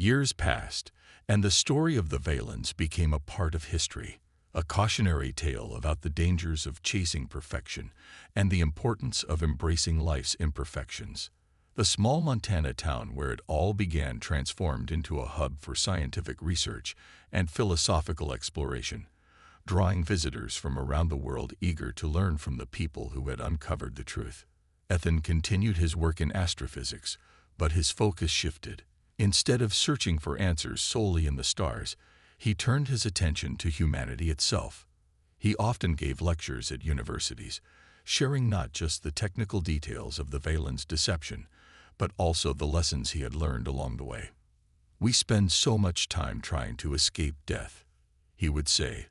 Years passed, and the story of the Valens became a part of history, a cautionary tale about the dangers of chasing perfection and the importance of embracing life's imperfections. The small Montana town where it all began transformed into a hub for scientific research and philosophical exploration, drawing visitors from around the world eager to learn from the people who had uncovered the truth. Ethan continued his work in astrophysics, but his focus shifted. Instead of searching for answers solely in the stars, he turned his attention to humanity itself. He often gave lectures at universities, sharing not just the technical details of the Valens' deception, but also the lessons he had learned along the way. "We spend so much time trying to escape death," he would say,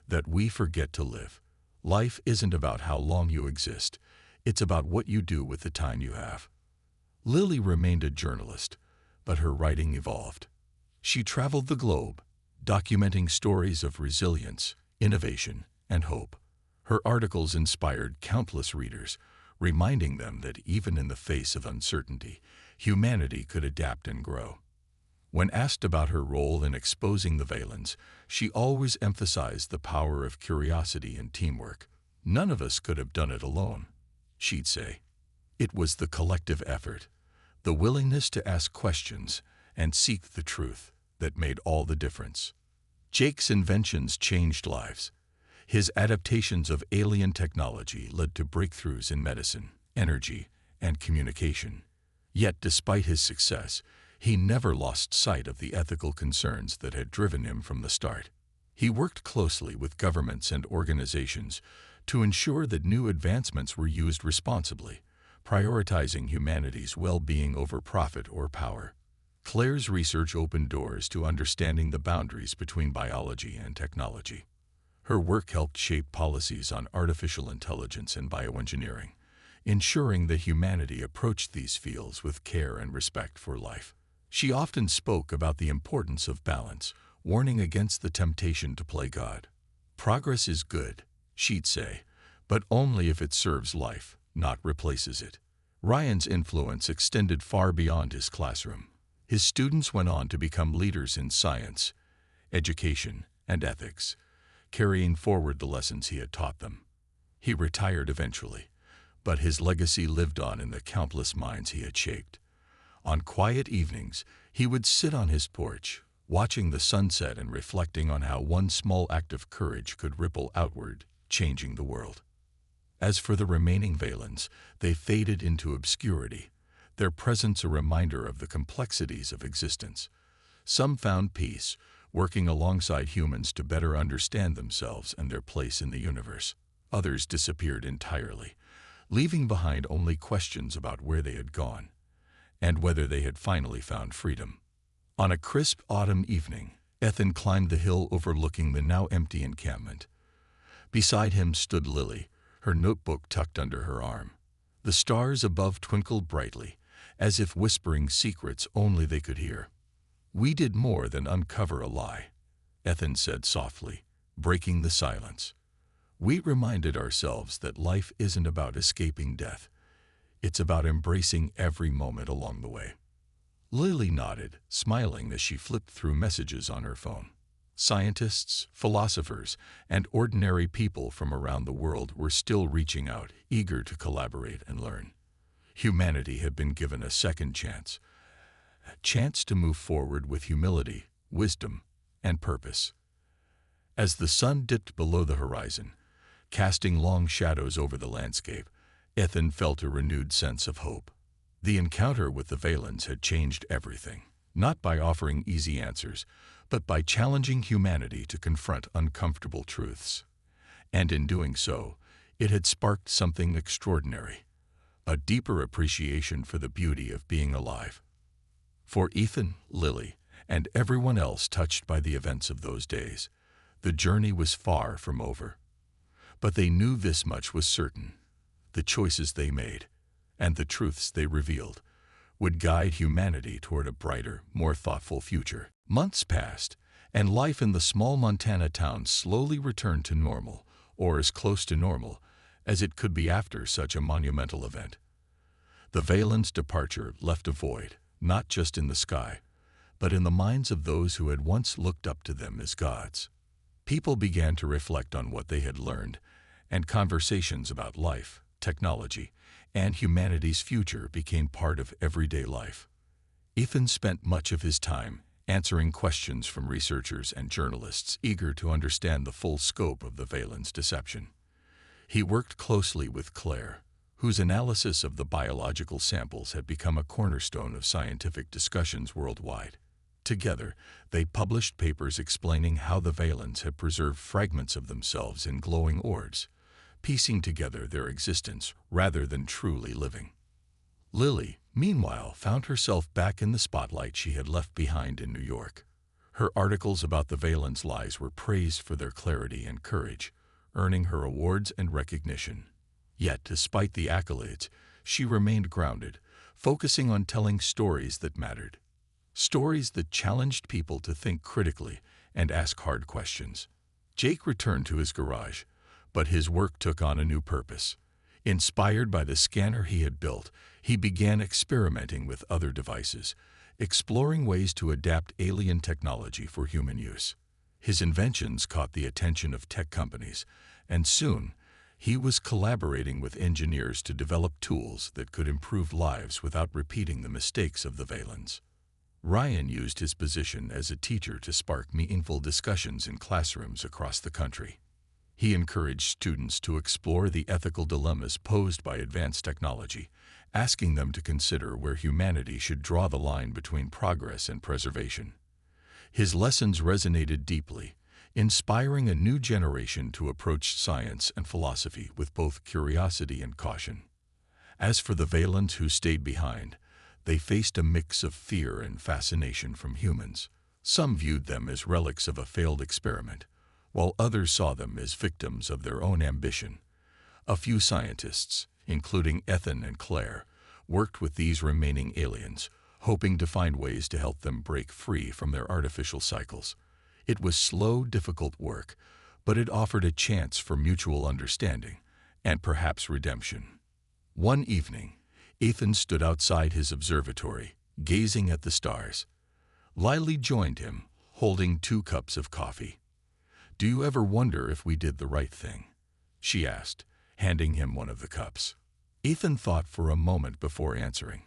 "that we forget to live. Life isn't about how long you exist, it's about what you do with the time you have." Lily remained a journalist, but her writing evolved. She traveled the globe, documenting stories of resilience, innovation, and hope. Her articles inspired countless readers, reminding them that even in the face of uncertainty, humanity could adapt and grow. When asked about her role in exposing the Valens, she always emphasized the power of curiosity and teamwork. "None of us could have done it alone," she'd say. "It was the collective effort, the willingness to ask questions and seek the truth, that made all the difference." Jake's inventions changed lives. His adaptations of alien technology led to breakthroughs in medicine, energy, and communication. Yet despite his success, he never lost sight of the ethical concerns that had driven him from the start. He worked closely with governments and organizations to ensure that new advancements were used responsibly, prioritizing humanity's well-being over profit or power. Claire's research opened doors to understanding the boundaries between biology and technology. Her work helped shape policies on artificial intelligence and bioengineering, ensuring that humanity approached these fields with care and respect for life. She often spoke about the importance of balance, warning against the temptation to play God. "Progress is good," she'd say, "but only if it serves life, not replaces it." Ryan's influence extended far beyond his classroom. His students went on to become leaders in science, education, and ethics, carrying forward the lessons he had taught them. He retired eventually, but his legacy lived on in the countless minds he had shaped. On quiet evenings, he would sit on his porch, watching the sunset and reflecting on how one small act of courage could ripple outward, changing the world. As for the remaining Valens, they faded into obscurity, their presence a reminder of the complexities of existence. Some found peace, working alongside humans to better understand themselves and their place in the universe. Others disappeared entirely, leaving behind only questions about where they had gone and whether they had finally found freedom. On a crisp autumn evening, Ethan climbed the hill overlooking the now empty encampment. Beside him stood Lily, her notebook tucked under her arm. The stars above twinkled brightly, as if whispering secrets only they could hear. "We did more than uncover a lie," Ethan said softly, breaking the silence. "We reminded ourselves that life isn't about escaping death. It's about embracing every moment along the way." Lily nodded, smiling as she flipped through messages on her phone. Scientists, philosophers, and ordinary people from around the world were still reaching out, eager to collaborate and learn. Humanity had been given a second chance, a chance to move forward with humility, wisdom, and purpose. As the sun dipped below the horizon, casting long shadows over the landscape, Ethan felt a renewed sense of hope. The encounter with the Valens had changed everything, not by offering easy answers, but by challenging humanity to confront uncomfortable truths. And in doing so, it had sparked something extraordinary, a deeper appreciation for the beauty of being alive. For Ethan, Lily, and everyone else touched by the events of those days, the journey was far from over. But they knew this much was certain: the choices they made, and the truths they revealed, would guide humanity toward a brighter, more thoughtful future. Months passed, and life in the small Montana town slowly returned to normal, or as close to normal as it could be after such a monumental event. The Valens' departure left a void, not just in the sky, but in the minds of those who had once looked up to them as gods. People began to reflect on what they had learned, and conversations about life, technology, and humanity's future became part of everyday life. Ethan spent much of his time answering questions from researchers and journalists eager to understand the full scope of the Valen's deception. He worked closely with Claire, whose analysis of the biological samples had become a cornerstone of scientific discussions worldwide. Together, they published papers explaining how the Valens had preserved fragments of themselves in glowing orbs, piecing together their existence rather than truly living. Lily, meanwhile, found herself back in the spotlight she had left behind in New York. Her articles about the Valens' lives were praised for their clarity and courage, earning her awards and recognition. Yet, despite the accolades, she remained grounded, focusing on telling stories that mattered. Stories that challenged people to think critically and ask hard questions. Jake returned to his garage, but his work took on a new purpose. Inspired by the scanner he had built, he began experimenting with other devices, exploring ways to adapt alien technology for human use. His inventions caught the attention of tech companies, and soon, he was collaborating with engineers to develop tools that could improve lives without repeating the mistakes of the Valens. Ryan used his position as a teacher to spark meaningful discussions in classrooms across the country. He encouraged students to explore the ethical dilemmas posed by advanced technology, asking them to consider where humanity should draw the line between progress and preservation. His lessons resonated deeply, inspiring a new generation to approach science and philosophy with both curiosity and caution. As for the Valens who stayed behind, they faced a mix of fear and fascination from humans. Some viewed them as relics of a failed experiment, while others saw them as victims of their own ambition. A few scientists, including Ethan and Claire, worked with these remaining aliens, hoping to find ways to help them break free from their artificial cycles. It was slow, difficult work, but it offered a chance for mutual understanding and perhaps redemption. One evening, Ethan stood outside his observatory, gazing at the stars. Lily joined him, holding 2 cups of coffee. "Do you ever wonder if we did the right thing?" she asked, handing him one of the cups. Ethan thought for a moment before answering.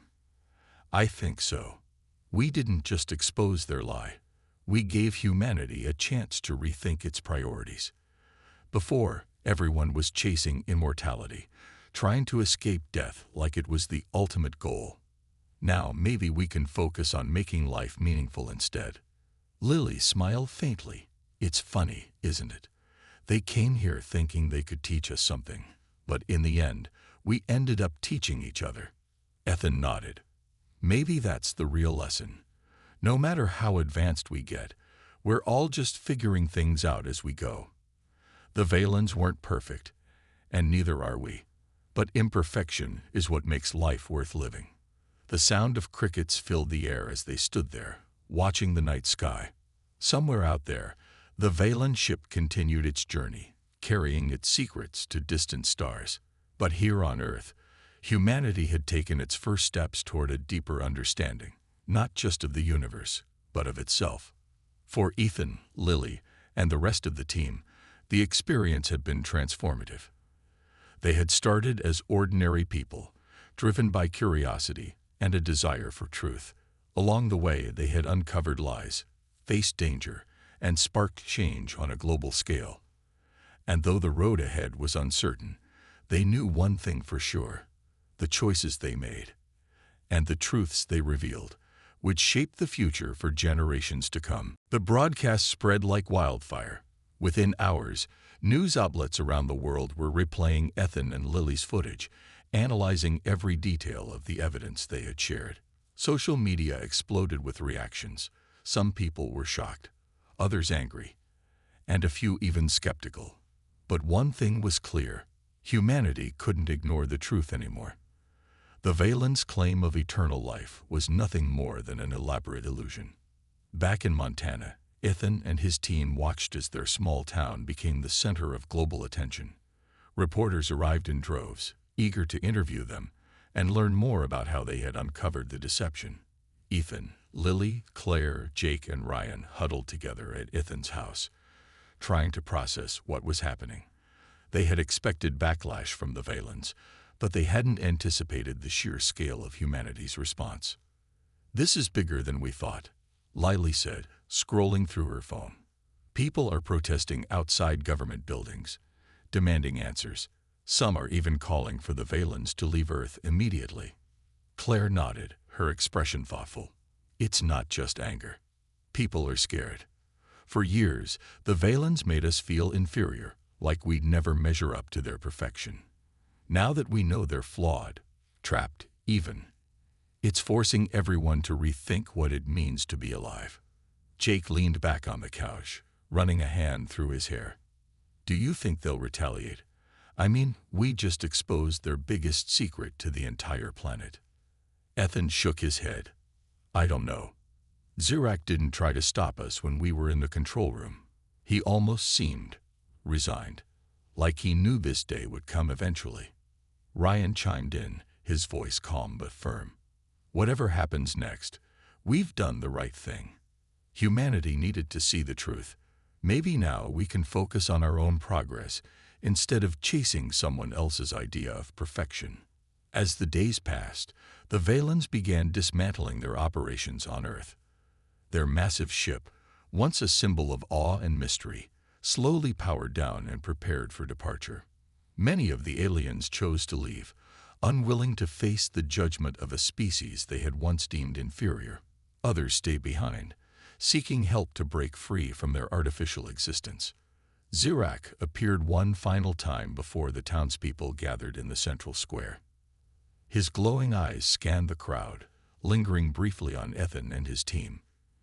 "I think so. We didn't just expose their lie. We gave humanity a chance to rethink its priorities. Before, everyone was chasing immortality, trying to escape death like it was the ultimate goal. Now maybe we can focus on making life meaningful instead." Lily smiled faintly. "It's funny, isn't it? They came here thinking they could teach us something, but in the end, we ended up teaching each other." Ethan nodded. "Maybe that's the real lesson. No matter how advanced we get, we're all just figuring things out as we go. The Valens weren't perfect, and neither are we. But imperfection is what makes life worth living." The sound of crickets filled the air as they stood there, watching the night sky. Somewhere out there, the Valen ship continued its journey, carrying its secrets to distant stars. But here on Earth, humanity had taken its first steps toward a deeper understanding, not just of the universe, but of itself. For Ethan, Lily, and the rest of the team, the experience had been transformative. They had started as ordinary people, driven by curiosity and a desire for truth. Along the way, they had uncovered lies, faced danger, and sparked change on a global scale. And though the road ahead was uncertain, they knew one thing for sure: the choices they made and the truths they revealed would shape the future for generations to come. The broadcast spread like wildfire. Within hours, news outlets around the world were replaying Ethan and Lily's footage, analyzing every detail of the evidence they had shared. Social media exploded with reactions. Some people were shocked, others angry, and a few even skeptical. But one thing was clear: humanity couldn't ignore the truth anymore. The Valen's claim of eternal life was nothing more than an elaborate illusion. Back in Montana, Ethan and his team watched as their small town became the center of global attention. Reporters arrived in droves, eager to interview them and learn more about how they had uncovered the deception. Ethan, Lily, Claire, Jake, and Ryan huddled together at Ethan's house, trying to process what was happening. They had expected backlash from the Valens, but they hadn't anticipated the sheer scale of humanity's response. "This is bigger than we thought," Lily said, scrolling through her phone. "People are protesting outside government buildings, demanding answers. Some are even calling for the Valens to leave Earth immediately." Claire nodded, her expression thoughtful. "It's not just anger. People are scared. For years, the Valens made us feel inferior, like we'd never measure up to their perfection. Now that we know they're flawed, trapped, even, it's forcing everyone to rethink what it means to be alive." Jake leaned back on the couch, running a hand through his hair. "Do you think they'll retaliate? I mean, we just exposed their biggest secret to the entire planet." Ethan shook his head. "I don't know. Zirak didn't try to stop us when we were in the control room. He almost seemed resigned, like he knew this day would come eventually." Ryan chimed in, his voice calm but firm. "Whatever happens next, we've done the right thing. Humanity needed to see the truth. Maybe now we can focus on our own progress instead of chasing someone else's idea of perfection." As the days passed, the Valens began dismantling their operations on Earth. Their massive ship, once a symbol of awe and mystery, slowly powered down and prepared for departure. Many of the aliens chose to leave, unwilling to face the judgment of a species they had once deemed inferior. Others stayed behind, seeking help to break free from their artificial existence. Zirak appeared one final time before the townspeople gathered in the central square. His glowing eyes scanned the crowd, lingering briefly on Ethan and his team.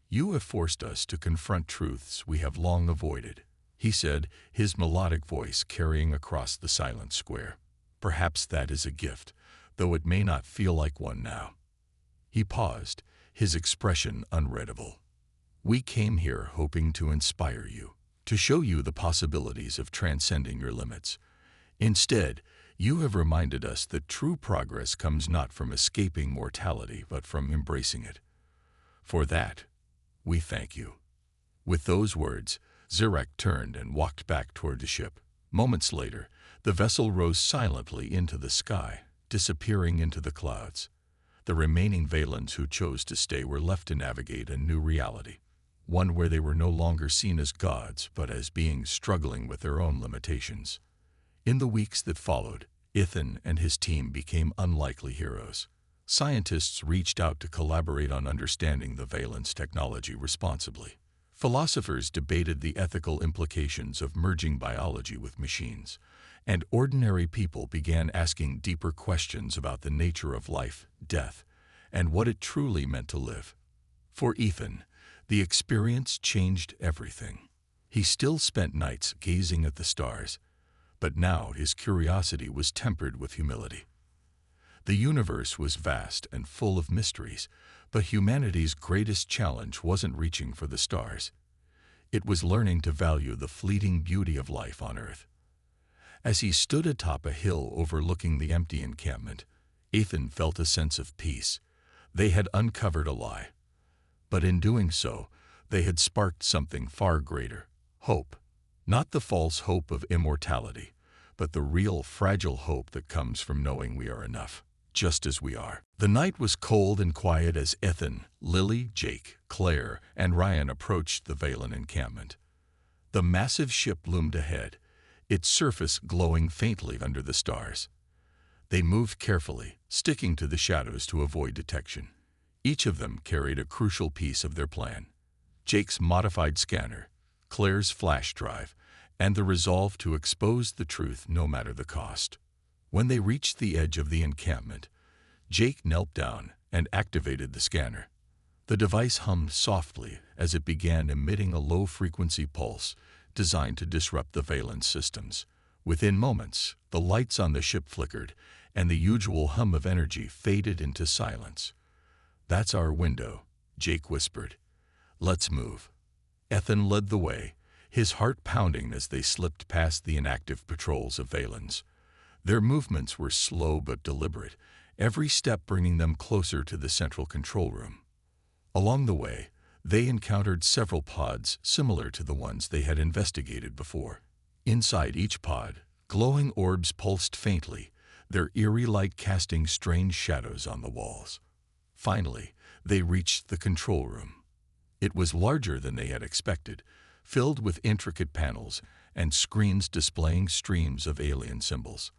"You have forced us to confront truths we have long avoided," he said, his melodic voice carrying across the silent square. "Perhaps that is a gift, though it may not feel like one now." He paused, his expression unreadable. "We came here hoping to inspire you, to show you the possibilities of transcending your limits. Instead, you have reminded us that true progress comes not from escaping mortality but from embracing it. For that, we thank you." With those words, Zirak turned and walked back toward the ship. Moments later, the vessel rose silently into the sky, disappearing into the clouds. The remaining Valens who chose to stay were left to navigate a new reality, one where they were no longer seen as gods but as beings struggling with their own limitations. In the weeks that followed, Ethan and his team became unlikely heroes. Scientists reached out to collaborate on understanding the Valens technology responsibly. Philosophers debated the ethical implications of merging biology with machines, and ordinary people began asking deeper questions about the nature of life, death, and what it truly meant to live. For Ethan, the experience changed everything. He still spent nights gazing at the stars, but now his curiosity was tempered with humility. The universe was vast and full of mysteries, but humanity's greatest challenge wasn't reaching for the stars. It was learning to value the fleeting beauty of life on Earth. As he stood atop a hill overlooking the empty encampment, Ethan felt a sense of peace. They had uncovered a lie, but in doing so, they had sparked something far greater: hope. Not the false hope of immortality, but the real fragile hope that comes from knowing we are enough, just as we are. The night was cold and quiet as Ethan, Lily, Jake, Claire, and Ryan approached the Valen encampment. The massive ship loomed ahead, its surface glowing faintly under the stars. They moved carefully, sticking to the shadows to avoid detection. Each of them carried a crucial piece of their plan: Jake's modified scanner, Claire's flash drive, and the resolve to expose the truth no matter the cost. When they reached the edge of the encampment, Jake knelt down and activated the scanner. The device hummed softly as it began emitting a low-frequency pulse designed to disrupt the Valence systems. Within moments, the lights on the ship flickered, and the usual hum of energy faded into silence. "That's our window," Jake whispered. "Let's move." Ethan led the way, his heart pounding as they slipped past the inactive patrols of Valens. Their movements were slow but deliberate, every step bringing them closer to the central control room. Along the way, they encountered several pods similar to the ones they had investigated before. Inside each pod, glowing orbs pulsed faintly, their eerie light casting strange shadows on the walls. Finally, they reached the control room. It was larger than they had expected, filled with intricate panels and screens displaying streams of alien symbols.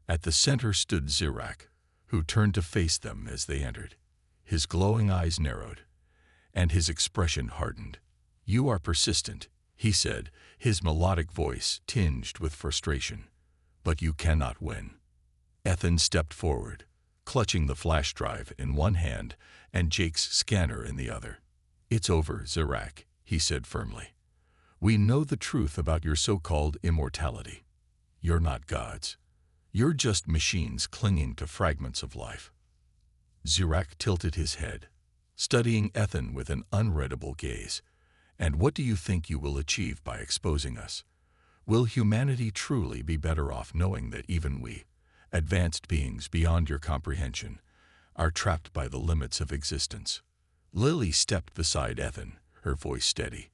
At the center stood Zirak, who turned to face them as they entered. His glowing eyes narrowed, and his expression hardened. "You are persistent," he said, his melodic voice tinged with frustration. "But you cannot win." Ethan stepped forward, clutching the flash drive in one hand and Jake's scanner in the other. "It's over, Zirak," he said firmly. "We know the truth about your so-called immortality. You're not gods. You're just machines clinging to fragments of life." Zirak tilted his head, studying Ethan with an unreadable gaze. "And what do you think you will achieve by exposing us? Will humanity truly be better off knowing that even we, advanced beings beyond your comprehension, are trapped by the limits of existence?" Lily stepped beside Ethan, her voice steady.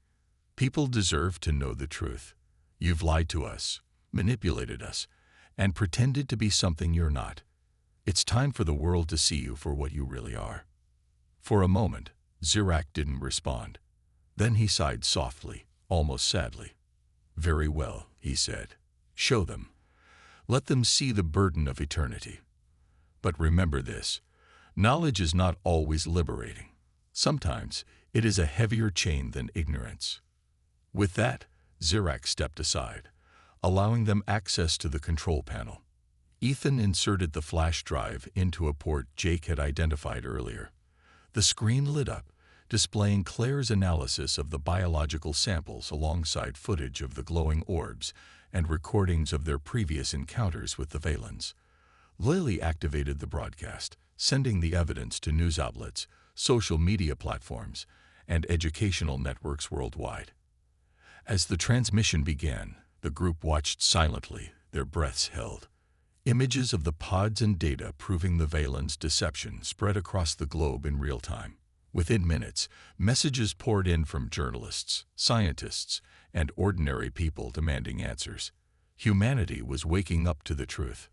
"People deserve to know the truth. You've lied to us, manipulated us, and pretended to be something you're not. It's time for the world to see you for what you really are." For a moment, Zirak didn't respond. Then he sighed softly, almost sadly. "Very well," he said. "Show them. Let them see the burden of eternity. But remember this, knowledge is not always liberating. Sometimes it is a heavier chain than ignorance." With that, Zirak stepped aside, allowing them access to the control panel. Ethan inserted the flash drive into a port Jake had identified earlier. The screen lit up, displaying Claire's analysis of the biological samples alongside footage of the glowing orbs and recordings of their previous encounters with the Valens. Lily activated the broadcast, sending the evidence to news outlets, social media platforms, and educational networks worldwide. As the transmission began, the group watched silently, their breaths held. Images of the pods and data proving the Valens' deception spread across the globe in real time. Within minutes, messages poured in from journalists, scientists, and ordinary people demanding answers. Humanity was waking up to the truth.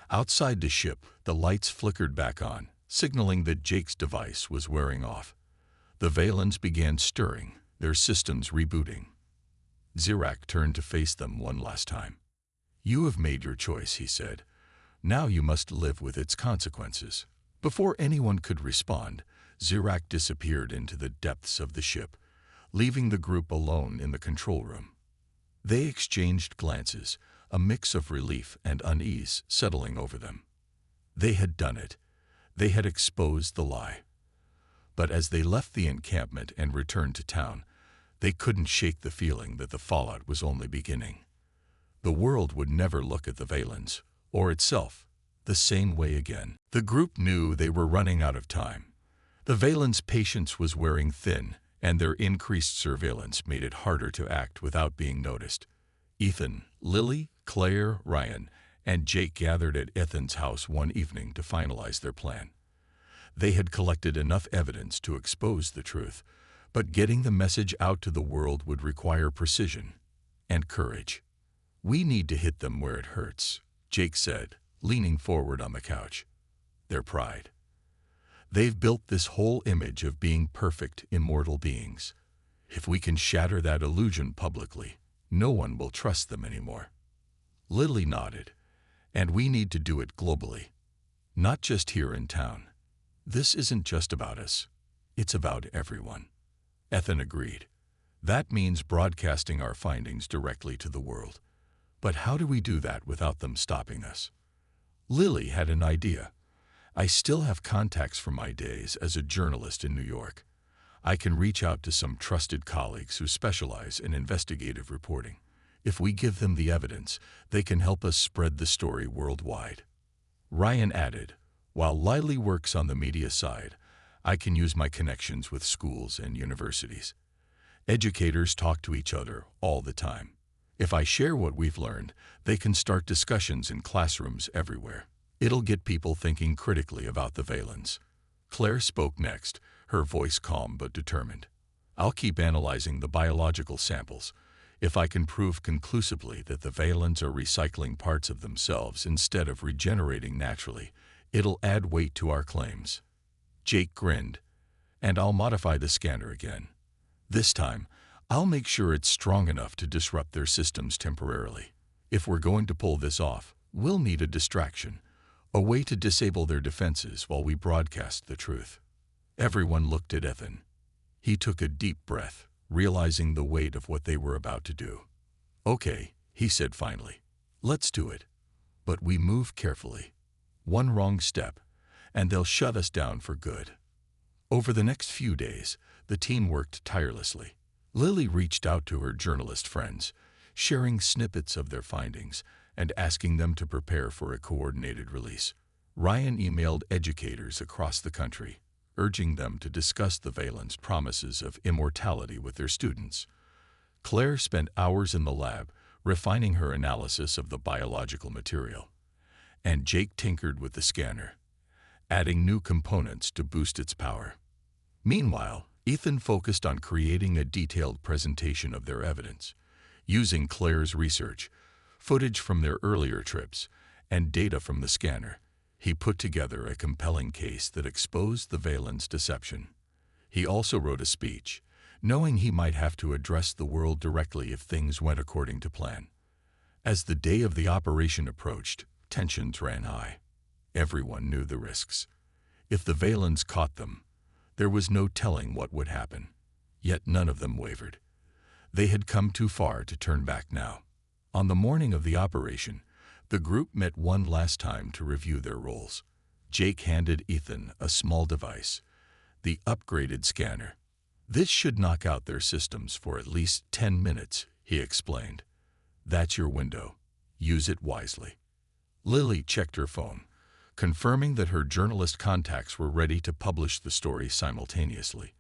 Outside the ship, the lights flickered back on, signaling that Jake's device was wearing off. The Valens began stirring, their systems rebooting. Zirak turned to face them one last time. "You have made your choice," he said. "Now you must live with its consequences." Before anyone could respond, Zirak disappeared into the depths of the ship, leaving the group alone in the control room. They exchanged glances, a mix of relief and unease settling over them. They had done it. They had exposed the lie. But as they left the encampment and returned to town, they couldn't shake the feeling that the fallout was only beginning. The world would never look at the Valens, or itself, the same way again. The group knew they were running out of time. The Valens' patience was wearing thin, and their increased surveillance made it harder to act without being noticed. Ethan, Lily, Claire, Ryan, and Jake gathered at Ethan's house one evening to finalize their plan. They had collected enough evidence to expose the truth, but getting the message out to the world would require precision and courage. "We need to hit them where it hurts," Jake said, leaning forward on the couch. "Their pride. They've built this whole image of being perfect, immortal beings. If we can shatter that illusion publicly, no one will trust them anymore." Lily nodded. "And we need to do it globally, not just here in town. This isn't just about us. It's about everyone." Ethan agreed. "That means broadcasting our findings directly to the world. But how do we do that without them stopping us?" Lily had an idea. "I still have contacts from my days as a journalist in New York. I can reach out to some trusted colleagues who specialize in investigative reporting. If we give them the evidence, they can help us spread the story worldwide." Ryan added, "While Lily works on the media side, I can use my connections with schools and universities. Educators talk to each other all the time. If I share what we've learned, they can start discussions in classrooms everywhere. It'll get people thinking critically about the Valens." Claire spoke next, her voice calm but determined. "I'll keep analyzing the biological samples. If I can prove conclusively that the Valens are recycling parts of themselves instead of regenerating naturally, it'll add weight to our claims." Jake grinned. "And I'll modify the scanner again. This time, I'll make sure it's strong enough to disrupt their systems temporarily. If we're going to pull this off, we'll need a distraction, a way to disable their defenses while we broadcast the truth." Everyone looked at Ethan. He took a deep breath, realizing the weight of what they were about to do. "Okay," he said finally, "let's do it. But we move carefully. One wrong step, and they'll shut us down for good." Over the next few days, the team worked tirelessly. Lily reached out to her journalist friends, sharing snippets of their findings and asking them to prepare for a coordinated release. Ryan emailed educators across the country, urging them to discuss the Valens' promises of immortality with their students. Claire spent hours in the lab, refining her analysis of the biological material. And Jake tinkered with the scanner, adding new components to boost its power. Meanwhile, Ethan focused on creating a detailed presentation of their evidence. Using Claire's research, footage from their earlier trips, and data from the scanner, he put together a compelling case that exposed the Valens' deception. He also wrote a speech, knowing he might have to address the world directly if things went according to plan. As the day of the operation approached, tensions ran high. Everyone knew the risks. If the Valens caught them, there was no telling what would happen. Yet none of them wavered. They had come too far to turn back now. On the morning of the operation, the group met one last time to review their roles. Jake handed Ethan a small device, the upgraded scanner. "This should knock out their systems for at least 10 minutes, he explained. "That's your window. Use it wisely." Lily checked her phone, confirming that her journalist contacts were ready to publish the story simultaneously.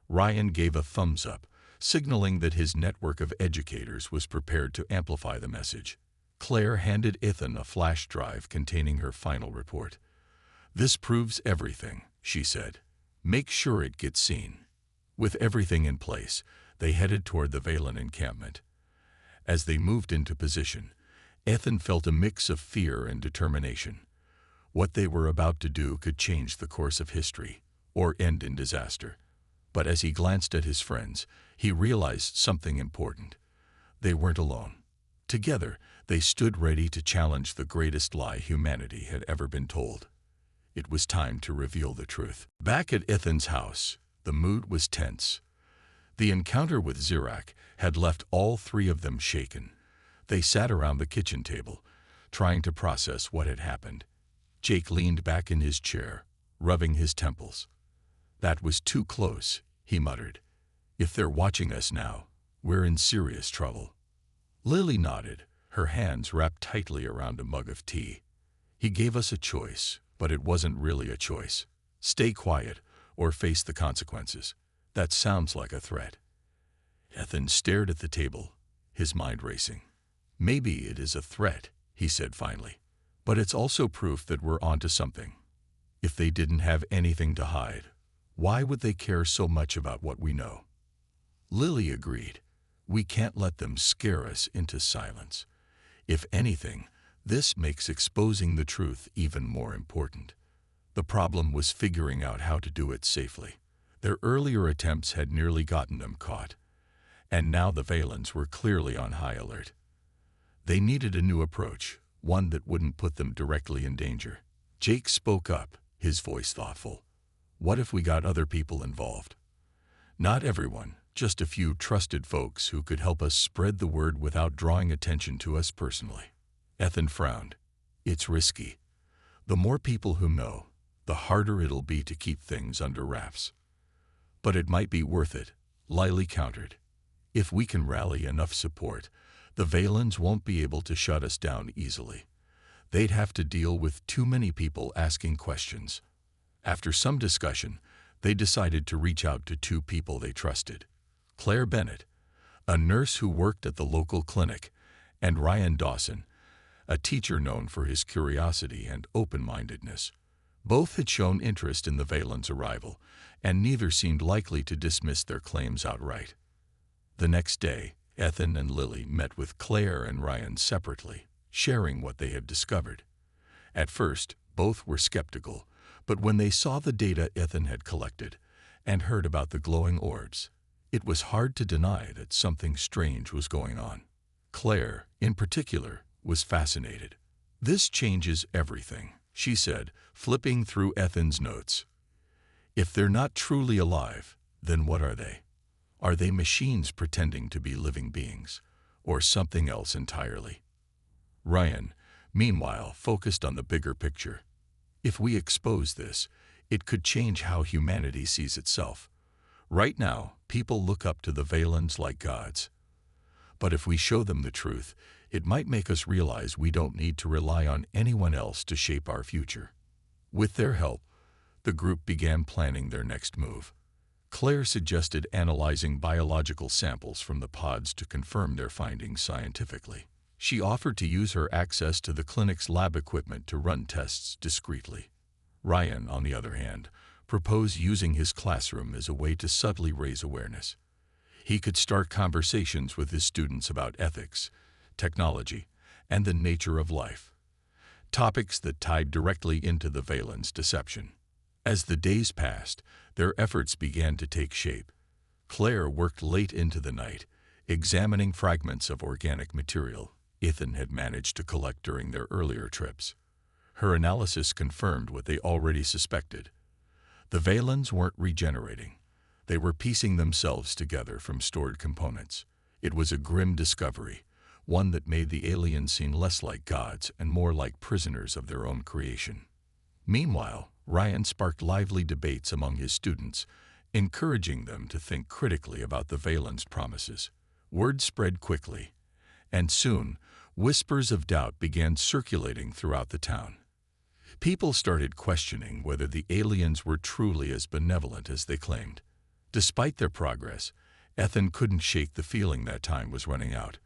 Ryan gave a thumbs up, signaling that his network of educators was prepared to amplify the message. Claire handed Ethan a flash drive containing her final report. "This proves everything," she said. "Make sure it gets seen." With everything in place, they headed toward the Valen encampment. As they moved into position, Ethan felt a mix of fear and determination. What they were about to do could change the course of history, or end in disaster. But as he glanced at his friends, he realized something important. They weren't alone. Together, they stood ready to challenge the greatest lie humanity had ever been told. It was time to reveal the truth. Back at Ethan's house, the mood was tense. The encounter with Zirak had left all three of them shaken. They sat around the kitchen table, trying to process what had happened. Jake leaned back in his chair, rubbing his temples. "That was too close," he muttered. "If they're watching us now, we're in serious trouble." Lily nodded, her hands wrapped tightly around a mug of tea. "He gave us a choice, but it wasn't really a choice. Stay quiet or face the consequences. That sounds like a threat." Ethan stared at the table, his mind racing. "Maybe it is a threat," he said finally, "but it's also proof that we're onto something. If they didn't have anything to hide, why would they care so much about what we know?" Lily agreed. "We can't let them scare us into silence. If anything, this makes exposing the truth even more important." The problem was figuring out how to do it safely. Their earlier attempts had nearly gotten them caught, and now the Valens were clearly on high alert. They needed a new approach, one that wouldn't put them directly in danger. Jake spoke up, his voice thoughtful. "What if we got other people involved? Not everyone, just a few trusted folks who could help us spread the word without drawing attention to us personally." Ethan frowned. "It's risky. The more people who know, the harder it'll be to keep things under wraps." "But it might be worth it," Lily countered. "If we can rally enough support, the Valens won't be able to shut us down easily. They'd have to deal with too many people asking questions." After some discussion, they decided to reach out to two people they trusted. Claire Bennett, a nurse who worked at the local clinic, and Ryan Dawson, a teacher known for his curiosity and open-mindedness. Both had shown interest in the Valens' arrival, and neither seemed likely to dismiss their claims outright. The next day, Ethan and Lily met with Claire and Ryan separately, sharing what they had discovered. At first, both were skeptical, but when they saw the data Ethan had collected and heard about the glowing orbs, it was hard to deny that something strange was going on. Claire, in particular, was fascinated. "This changes everything," she said, flipping through Ethan's notes. "If they're not truly alive, then what are they? Are they machines pretending to be living beings, or something else entirely?" Ryan, meanwhile, focused on the bigger picture. "If we expose this, it could change how humanity sees itself. Right now, people look up to the Valens like gods. But if we show them the truth, it might make us realize we don't need to rely on anyone else to shape our future." With their help, the group began planning their next move. Claire suggested analyzing biological samples from the pods to confirm their findings scientifically. She offered to use her access to the clinic's lab equipment to run tests discreetly. Ryan, on the other hand, proposed using his classroom as a way to subtly raise awareness. He could start conversations with his students about ethics, technology, and the nature of life, topics that tied directly into the Valens' deception. As the days passed, their efforts began to take shape. Claire worked late into the night, examining fragments of organic material Ethan had managed to collect during their earlier trips. Her analysis confirmed what they already suspected. The Valens weren't regenerating. They were piecing themselves together from stored components. It was a grim discovery, one that made the aliens seem less like gods and more like prisoners of their own creation. Meanwhile, Ryan sparked lively debates among his students, encouraging them to think critically about the Valens' promises. Word spread quickly, and soon, whispers of doubt began circulating throughout the town. People started questioning whether the aliens were truly as benevolent as they claimed. Despite their progress, Ethan couldn't shake the feeling that time was running out.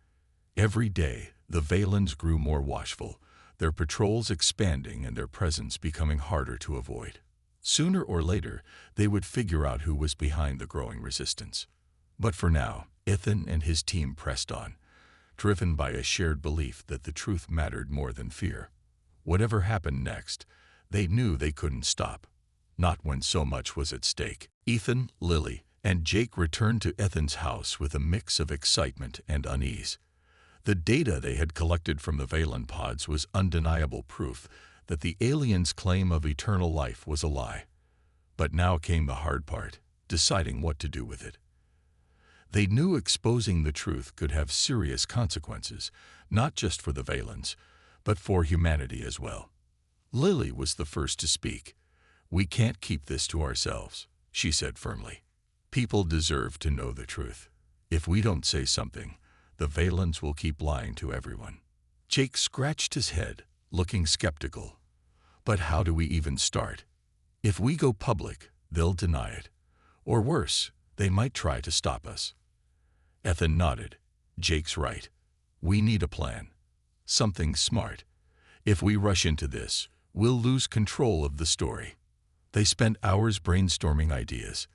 Every day, the Valens grew more watchful, their patrols expanding and their presence becoming harder to avoid. Sooner or later, they would figure out who was behind the growing resistance. But for now, Ethan and his team pressed on, driven by a shared belief that the truth mattered more than fear. Whatever happened next, they knew they couldn't stop. Not when so much was at stake. Ethan, Lily, and Jake returned to Ethan's house with a mix of excitement and unease. The data they had collected from the Valen pods was undeniable proof that the aliens' claim of eternal life was a lie. But now came the hard part, deciding what to do with it. They knew exposing the truth could have serious consequences, not just for the Valens, but for humanity as well. Lily was the first to speak. "We can't keep this to ourselves," she said firmly. "People deserve to know the truth. If we don't say something, the Valens will keep lying to everyone." Jake scratched his head, looking skeptical. "But how do we even start? If we go public, they'll deny it. Or worse, they might try to stop us." Ethan nodded. "Jake's right. We need a plan. Something smart. If we rush into this, we'll lose control of the story." They spent hours brainstorming ideas.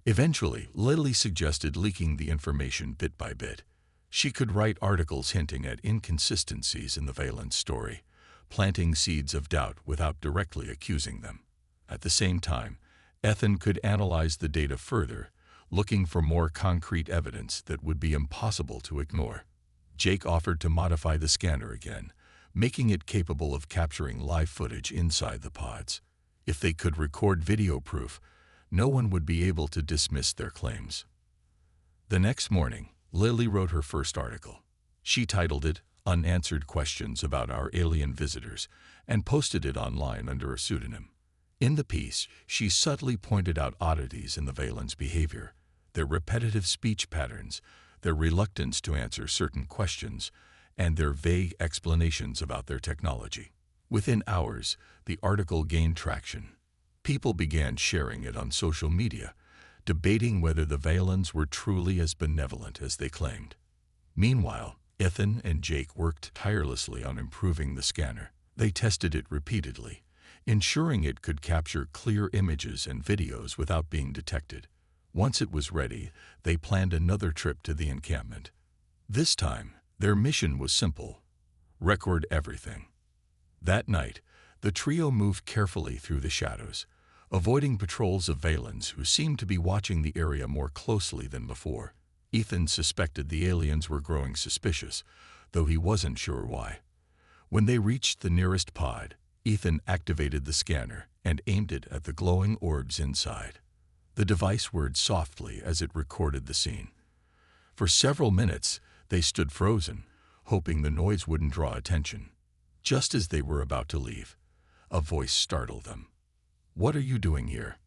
Eventually, Lily suggested leaking the information bit by bit. She could write articles hinting at inconsistencies in the Valens story, planting seeds of doubt without directly accusing them. At the same time, Ethan could analyze the data further, looking for more concrete evidence that would be impossible to ignore. Jake offered to modify the scanner again, making it capable of capturing live footage inside the pods. If they could record video proof, no one would be able to dismiss their claims. The next morning, Lily wrote her first article. She titled it "Unanswered Questions About Our Alien Visitors" and posted it online under a pseudonym. In the piece, she subtly pointed out oddities in the Valens' behavior, their repetitive speech patterns, their reluctance to answer certain questions, and their vague explanations about their technology. Within hours, the article gained traction. People began sharing it on social media, debating whether the Valens were truly as benevolent as they claimed. Meanwhile, Ethan and Jake worked tirelessly on improving the scanner. They tested it repeatedly, ensuring it could capture clear images and videos without being detected. Once it was ready, they planned another trip to the encampment. This time, their mission was simple: record everything. That night, the trio moved carefully through the shadows, avoiding patrols of Valens who seemed to be watching the area more closely than before. Ethan suspected the aliens were growing suspicious, though he wasn't sure why. When they reached the nearest pod, Ethan activated the scanner and aimed it at the glowing orbs inside. The device whirred softly as it recorded the scene. For several minutes, they stood frozen, hoping the noise wouldn't draw attention. Just as they were about to leave, a voice startled them. "What are you doing here?"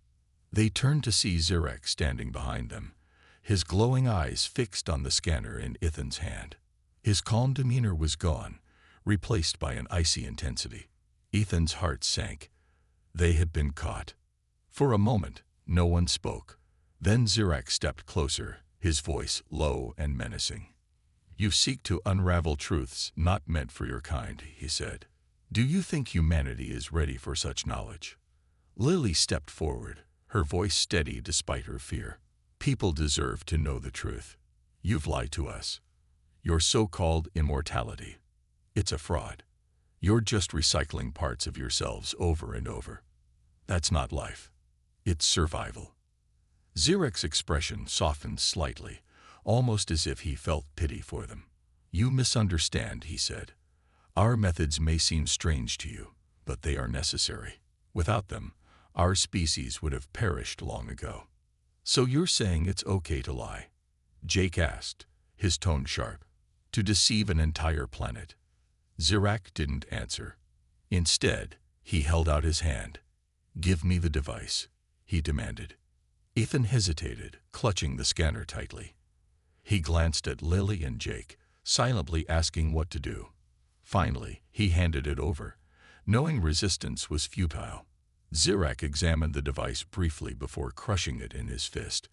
They turned to see Zirek standing behind them, his glowing eyes fixed on the scanner in Ethan's hand. His calm demeanor was gone, replaced by an icy intensity. Ethan's heart sank. They had been caught. For a moment, no one spoke. Then Zirek stepped closer, his voice low and menacing. "You seek to unravel truths not meant for your kind," he said. "Do you think humanity is ready for such knowledge?" Lily stepped forward, her voice steady despite her fear. "People deserve to know the truth. You've lied to us. Your so-called immortality. It's a fraud. You're just recycling parts of yourselves over and over. That's not life. It's survival." Zirek's expression softened slightly, almost as if he felt pity for them. "You misunderstand," he said. "Our methods may seem strange to you, but they are necessary. Without them, our species would have perished long ago." "So you're saying it's okay to lie?" Jake asked, his tone sharp. "To deceive an entire planet?" Zirek didn't answer. Instead, he held out his hand. "Give me the device," he demanded. Ethan hesitated, clutching the scanner tightly. He glanced at Lily and Jake, silently asking what to do. Finally, he handed it over, knowing resistance was futile. Zirek examined the device briefly before crushing it in his fist.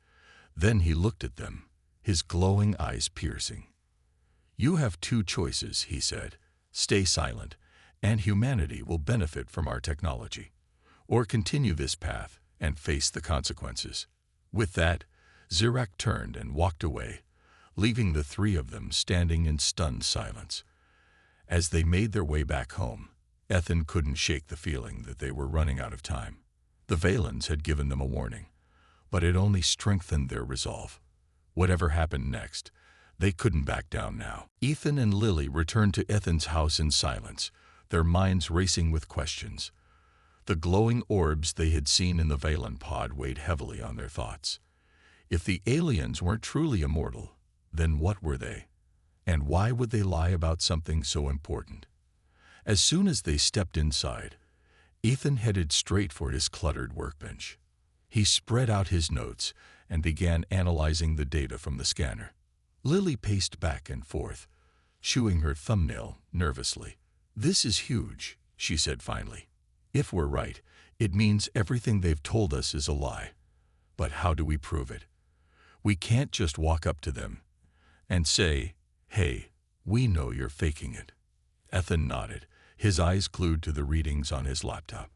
Then he looked at them, his glowing eyes piercing. "You have two choices," he said. "Stay silent, and humanity will benefit from our technology. Or continue this path and face the consequences." With that, Zirek turned and walked away, leaving the three of them standing in stunned silence. As they made their way back home, Ethan couldn't shake the feeling that they were running out of time. The Valens had given them a warning, but it only strengthened their resolve. Whatever happened next, they couldn't back down now. Ethan and Lily returned to Ethan's house in silence, their minds racing with questions. The glowing orbs they had seen in the Valen pod weighed heavily on their thoughts. If the aliens weren't truly immortal, then what were they? And why would they lie about something so important? As soon as they stepped inside, Ethan headed straight for his cluttered workbench. He spread out his notes and began analyzing the data from the scanner. Lily paced back and forth, chewing her thumbnail nervously. "This is huge," she said finally. "If we're right, it means everything they've told us is a lie. But how do we prove it? We can't just walk up to them and say, 'Hey, we know you're faking it.'" Ethan nodded, his eyes glued to the readings on his laptop.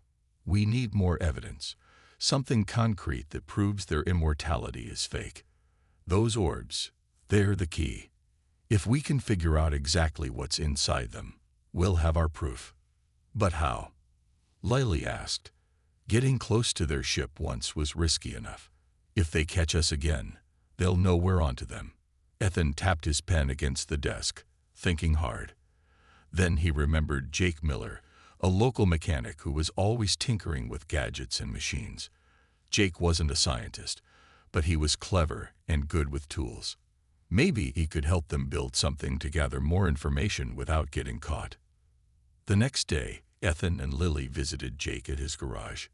"We need more evidence, something concrete that proves their immortality is fake. Those orbs, they're the key. If we can figure out exactly what's inside them, we'll have our proof." "But how?" Lily asked. "Getting close to their ship once was risky enough. If they catch us again, they'll know we're onto them." Ethan tapped his pen against the desk, thinking hard. Then he remembered Jake Miller, a local mechanic who was always tinkering with gadgets and machines. Jake wasn't a scientist, but he was clever and good with tools. Maybe he could help them build something to gather more information without getting caught. The next day, Ethan and Lily visited Jake at his garage.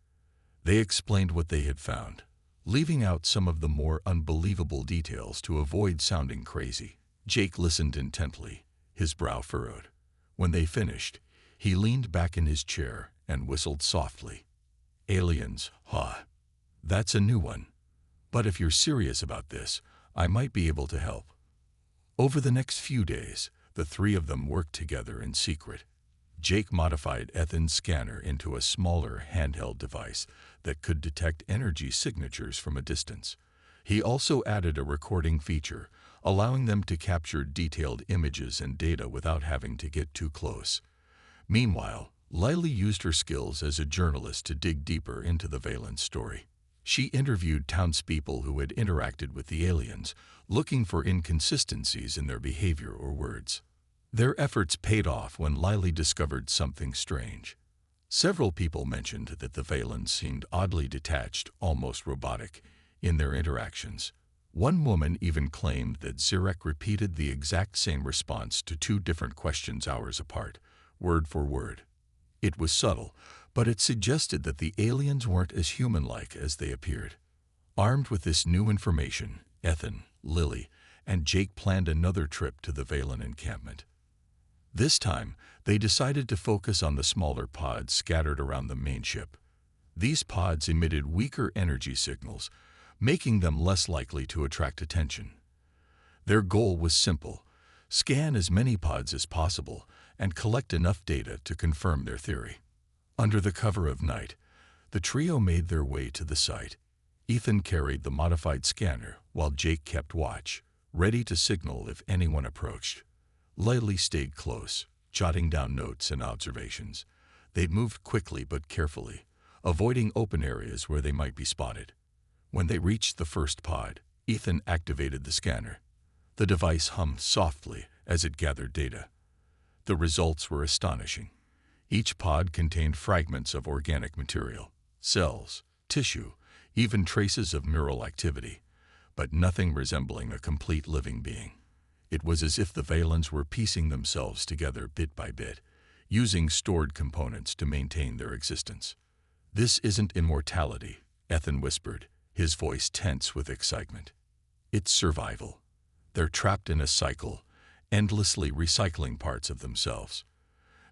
They explained what they had found, leaving out some of the more unbelievable details to avoid sounding crazy. Jake listened intently, his brow furrowed. When they finished, he leaned back in his chair and whistled softly. "Aliens, huh? That's a new one. But if you're serious about this, I might be able to help." Over the next few days, the three of them worked together in secret. Jake modified Ethan's scanner into a smaller handheld device that could detect energy signatures from a distance. He also added a recording feature, allowing them to capture detailed images and data without having to get too close. Meanwhile, Lily used her skills as a journalist to dig deeper into the Valence story. She interviewed townspeople who had interacted with the aliens, looking for inconsistencies in their behavior or words. Their efforts paid off when Lily discovered something strange. Several people mentioned that the Valence seemed oddly detached, almost robotic, in their interactions. One woman even claimed that Zirek repeated the exact same response to two different questions hours apart, word for word. It was subtle, but it suggested that the aliens weren't as human-like as they appeared. Armed with this new information, Ethan, Lily, and Jake planned another trip to the Valen encampment. This time, they decided to focus on the smaller pods scattered around the main ship. These pods emitted weaker energy signals, making them less likely to attract attention. Their goal was simple: scan as many pods as possible and collect enough data to confirm their theory. Under the cover of night, the trio made their way to the site. Ethan carried the modified scanner while Jake kept watch, ready to signal if anyone approached. Lily stayed close, jotting down notes and observations. They moved quickly but carefully, avoiding open areas where they might be spotted. When they reached the first pod, Ethan activated the scanner. The device hummed softly as it gathered data. The results were astonishing. Each pod contained fragments of organic material, cells, tissue, even traces of neural activity, but nothing resembling a complete living being. It was as if the Valens were piecing themselves together bit by bit, using stored components to maintain their existence. "This isn't immortality," Ethan whispered, his voice tense with excitement. "It's survival. They're trapped in a cycle, endlessly recycling parts of themselves."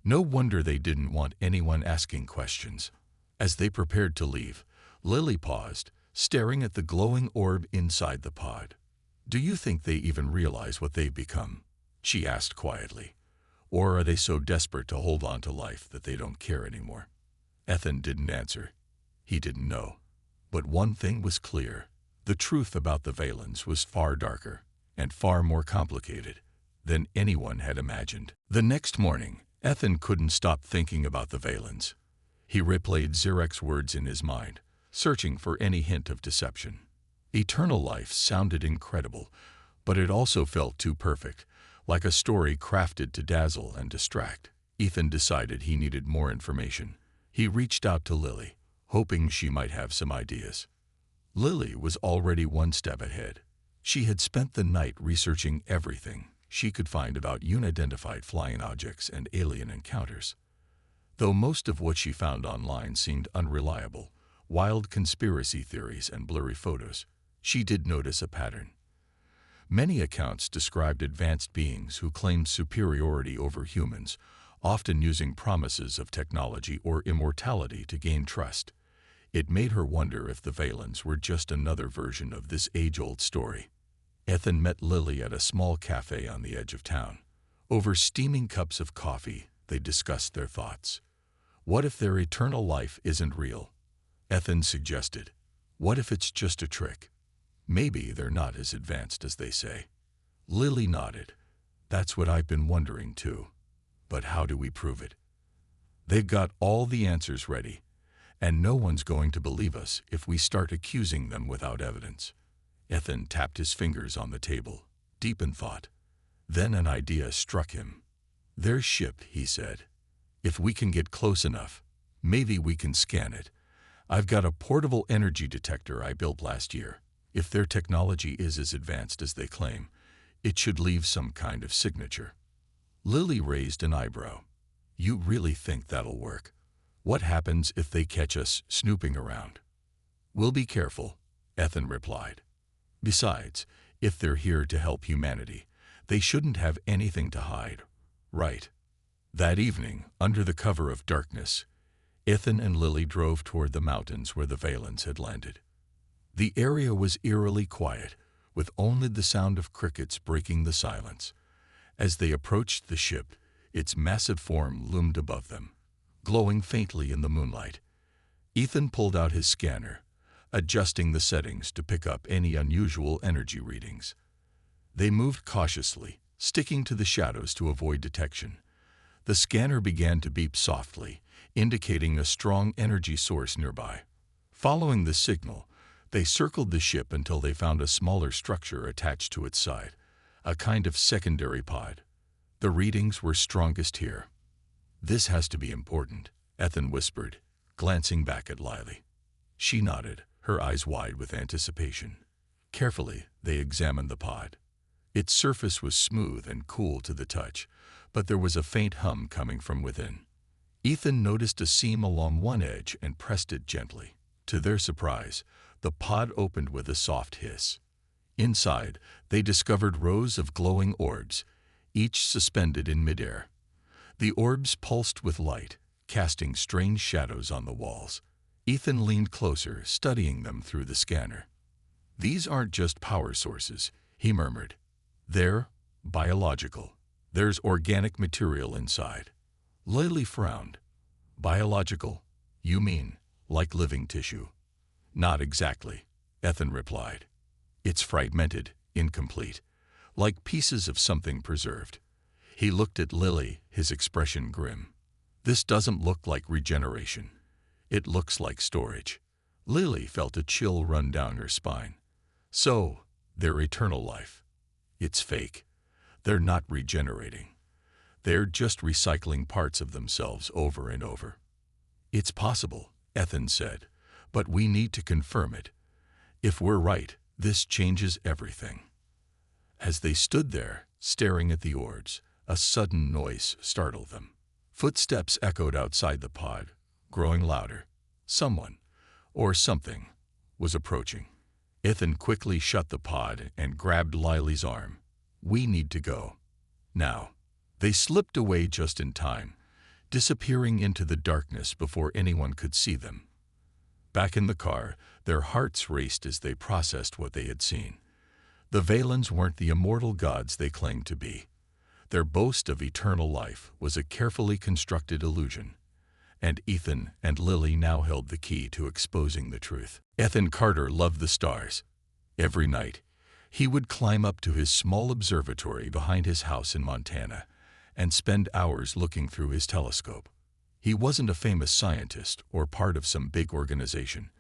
No wonder they didn't want anyone asking questions. As they prepared to leave, Lily paused, staring at the glowing orb inside the pod. "Do you think they even realize what they've become?" she asked quietly. "Or are they so desperate to hold on to life that they don't care anymore?" Ethan didn't answer. He didn't know. But one thing was clear: the truth about the Valens was far darker and far more complicated than anyone had imagined. The next morning, Ethan couldn't stop thinking about the Valens. He replayed Zirek's words in his mind, searching for any hint of deception. Eternal life sounded incredible, but it also felt too perfect, like a story crafted to dazzle and distract. Ethan decided he needed more information. He reached out to Lily, hoping she might have some ideas. Lily was already one step ahead. She had spent the night researching everything she could find about unidentified flying objects and alien encounters. Though most of what she found online seemed unreliable, wild conspiracy theories and blurry photos, she did notice a pattern. Many accounts described advanced beings who claimed superiority over humans, often using promises of technology or immortality to gain trust. It made her wonder if the Valens were just another version of this age-old story. Ethan met Lily at a small cafe on the edge of town. Over steaming cups of coffee, they discussed their thoughts. What if their eternal life isn't real? Ethan suggested. What if it's just a trick? Maybe they're not as advanced as they say. Lily nodded. That's what I've been wondering too. But how do we prove it? They've got all the answers ready, and no one's going to believe us if we start accusing them without evidence. Ethan tapped his fingers on the table, deep in thought. Then an idea struck him. "Their ship," he said. "If we can get close enough, maybe we can scan it. I've got a portable energy detector I built last year. If their technology is as advanced as they claim, it should leave some kind of signature." Lily raised an eyebrow. "You really think that'll work? What happens if they catch us snooping around?" "We'll be careful," Ethan replied. "Besides, if they're here to help humanity, they shouldn't have anything to hide, right?" That evening, under the cover of darkness, Ethan and Lily drove toward the mountains where the Valens had landed. The area was eerily quiet, with only the sound of crickets breaking the silence. As they approached the ship, Its massive form loomed above them, glowing faintly in the moonlight. Ethan pulled out his scanner, adjusting the settings to pick up any unusual energy readings. They moved cautiously, sticking to the shadows to avoid detection. The scanner began to beep softly, indicating a strong energy source nearby. Following the signal, they circled the ship until they found a smaller structure attached to its side, a kind of secondary pod. The readings were strongest here. "This has to be important," Ethan whispered, glancing back at Lily. She nodded, her eyes wide with anticipation. Carefully, they examined the pod. Its surface was smooth and cool to the touch, but there was a faint hum coming from within. Ethan noticed a seam along one edge and pressed it gently. To their surprise, the pod opened with a soft hiss. Inside, they discovered rows of glowing orbs, each suspended in midair. The orbs pulsed with light, casting strange shadows on the walls. Ethan leaned closer, studying them through the scanner. "These aren't just power sources," he murmured. "They're biological. There's organic material inside." Lily frowned. "Biological? You mean like living tissue?" "Not exactly," Ethan replied. "It's fragmented, incomplete, like pieces of something preserved." He looked at Lily, his expression grim. "This doesn't look like regeneration. It looks like storage." Lily felt a chill run down her spine. "So, they're eternal life. It's fake. They're not regenerating. They're just recycling parts of themselves over and over." "It's possible," Ethan said, "but we need to confirm it. If we're right, this changes everything." As they stood there, staring at the orbs, a sudden noise startled them. Footsteps echoed outside the pod, growing louder. Someone, or something, was approaching. Ethan quickly shut the pod and grabbed Lily's arm. "We need to go. Now." They slipped away just in time, disappearing into the darkness before anyone could see them. Back in the car, their hearts raced as they processed what they had seen. The Valens weren't the immortal gods they claimed to be. Their boast of eternal life was a carefully constructed illusion, and Ethan and Lily now held the key to exposing the truth. Ethan Carter loved the stars. Every night, he would climb up to his small observatory behind his house in Montana and spend hours looking through his telescope. He wasn't a famous scientist or part of some big organization,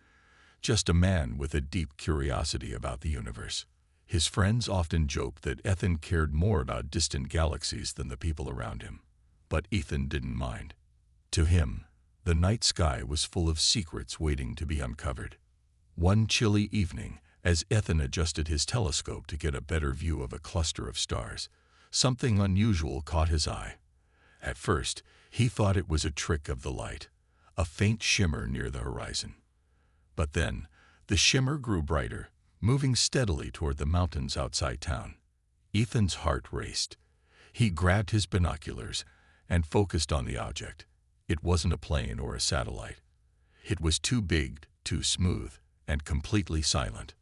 just a man with a deep curiosity about the universe. His friends often joked that Ethan cared more about distant galaxies than the people around him, but Ethan didn't mind. To him, the night sky was full of secrets waiting to be uncovered. One chilly evening, as Ethan adjusted his telescope to get a better view of a cluster of stars, something unusual caught his eye. At first, he thought it was a trick of the light, a faint shimmer near the horizon. But then, the shimmer grew brighter, moving steadily toward the mountains outside town. Ethan's heart raced. He grabbed his binoculars and focused on the object. It wasn't a plane or a satellite. It was too big, too smooth, and completely silent.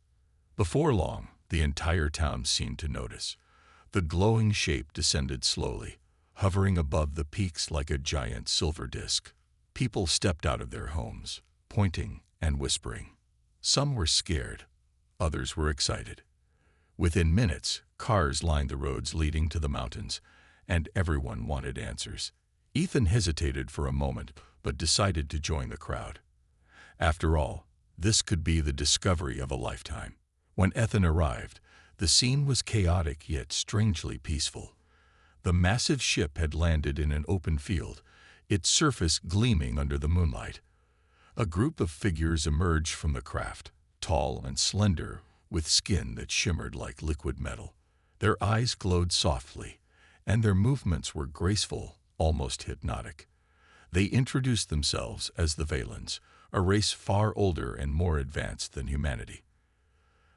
Before long, the entire town seemed to notice. The glowing shape descended slowly, hovering above the peaks like a giant silver disk. People stepped out of their homes, pointing and whispering. Some were scared, others were excited. Within minutes, cars lined the roads leading to the mountains, and everyone wanted answers. Ethan hesitated for a moment, but decided to join the crowd. After all, this could be the discovery of a lifetime. When Ethan arrived, the scene was chaotic yet strangely peaceful. The massive ship had landed in an open field, its surface gleaming under the moonlight. A group of figures emerged from the craft, tall and slender, with skin that shimmered like liquid metal. Their eyes glowed softly, and their movements were graceful, almost hypnotic. They introduced themselves as the Valens, a race far older and more advanced than humanity.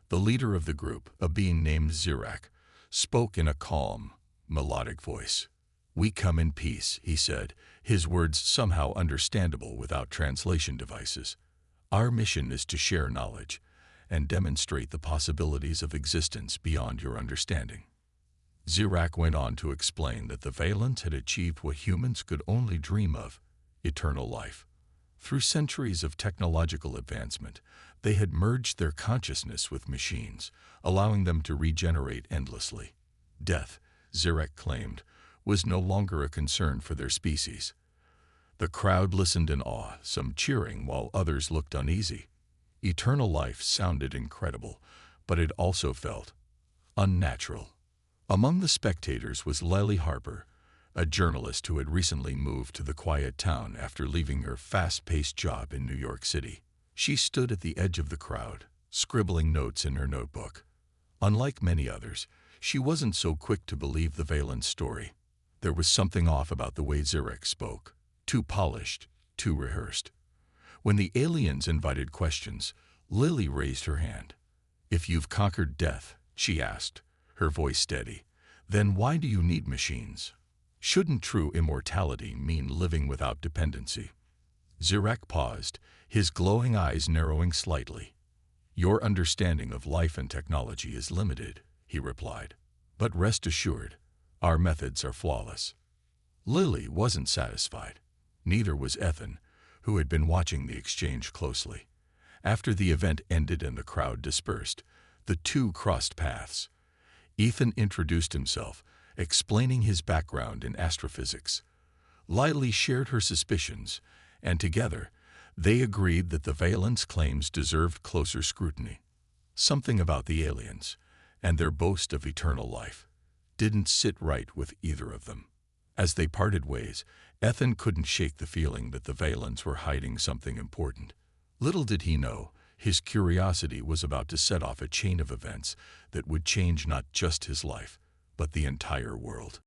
The leader of the group, a being named Zirak, spoke in a calm, melodic voice. "We come in peace," he said, his words somehow understandable without translation devices. "Our mission is to share knowledge and demonstrate the possibilities of existence beyond your understanding." Zirak went on to explain that the Valens had achieved what humans could only dream of, eternal life. Through centuries of technological advancement, they had merged their consciousness with machines, allowing them to regenerate endlessly. Death, Zirak claimed, was no longer a concern for their species. The crowd listened in awe, some cheering while others looked uneasy. Eternal life sounded incredible, but it also felt unnatural. Among the spectators was Lely Harper, a journalist who had recently moved to the quiet town after leaving her fast-paced job in New York City. She stood at the edge of the crowd, scribbling notes in her notebook. Unlike many others, she wasn't so quick to believe the Valens story. There was something off about the way Zirak spoke, too polished, too rehearsed. When the aliens invited questions, Lily raised her hand. "If you've conquered death," she asked, her voice steady, "then why do you need machines? Shouldn't true immortality mean living without dependency?" Zirak paused, his glowing eyes narrowing slightly. "Your understanding of life and technology is limited," he replied. "But rest assured, our methods are flawless." Lily wasn't satisfied. Neither was Ethan, who had been watching the exchange closely. After the event ended and the crowd dispersed, the two crossed paths. Ethan introduced himself, explaining his background in astrophysics. Lily shared her suspicions, and together, they agreed that the Valens' claims deserved closer scrutiny. Something about the aliens, and their boast of eternal life, didn't sit right with either of them. As they parted ways, Ethan couldn't shake the feeling that the Valens were hiding something important. Little did he know, his curiosity was about to set off a chain of events that would change not just his life, but the entire world.